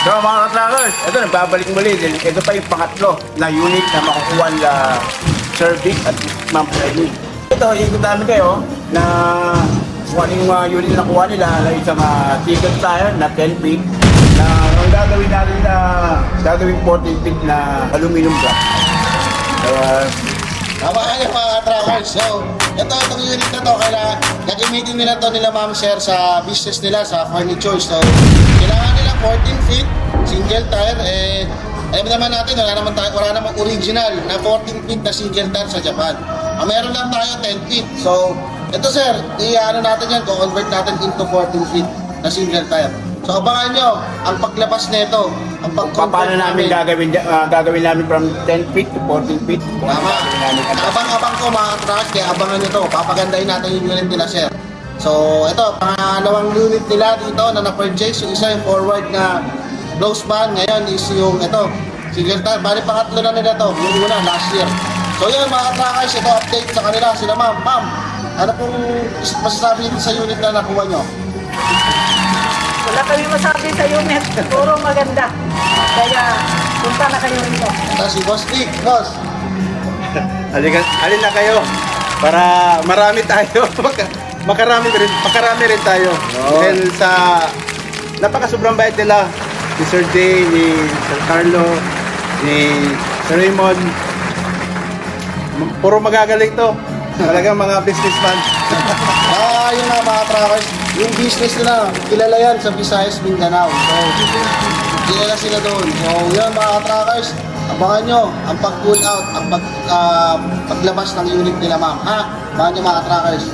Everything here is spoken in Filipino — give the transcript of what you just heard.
So mga ka-trackers, ito nagbabalik muli. Ito pa yung pangatlo na unit na makukuha na Sir Vic at Ma'am Freddy. Ito, ikot namin kayo na kung ano yung unit na nakuha nila na isang ticket tire na 10 feet na ang gagawin natin na gagawin 14 feet na aluminum block. Tama kayo mga trackers. So, itong unit na to, kaya gagamitin nila to nila Ma'am Sir sa business nila, sa furniture. So, kailangan nila 14 feet, single tire. Alam naman natin, wala namang original na 14 feet na single tire sa Japan. Meron lang tayo 10 feet. So, ito sir, i-ano natin yan, convert natin into 14 feet na single tire. So, abangan nyo ang paglabas nito, ang Paano namin gagawin namin from 10 feet to 14 feet? Tama. Abang-abang ko mga truck, kaya abangan nyo to. Papagandahin natin yung unit nila, sir. So, ito, pangalawang unit nila dito na na-purchase. Yung isa yung forward na close man. Ngayon is yung ito, single tire. Bali, pangatlo na nila to. Yung una, last year. So, yun mga truckers, ito update sa kanila. Sila ma'am. Ma'am, ano pong masasabi nyo sa unit na nakuha nyo? Wala kami masabi sa unit. Puro maganda. Kaya, punta na kayo rito. Ito si Boss Dick. Boss. Alin na kayo para marami tayo. makarami rin tayo. Dahil sa napaka-sobrang bait nila ni Sir Jay, ni Sir Carlo, ni Sir Raymond. Puro magagaling to. Talagang mga businessman. Yun nga mga truckers, yung business nila, kilala yan sa Visayas, Mindanao. So, kilala sila doon. So, yun mga truckers, abangan nyo ang pag-pull out, ang paglabas ng unit nila ma'am. Ha? Abangan nyo mga truckers.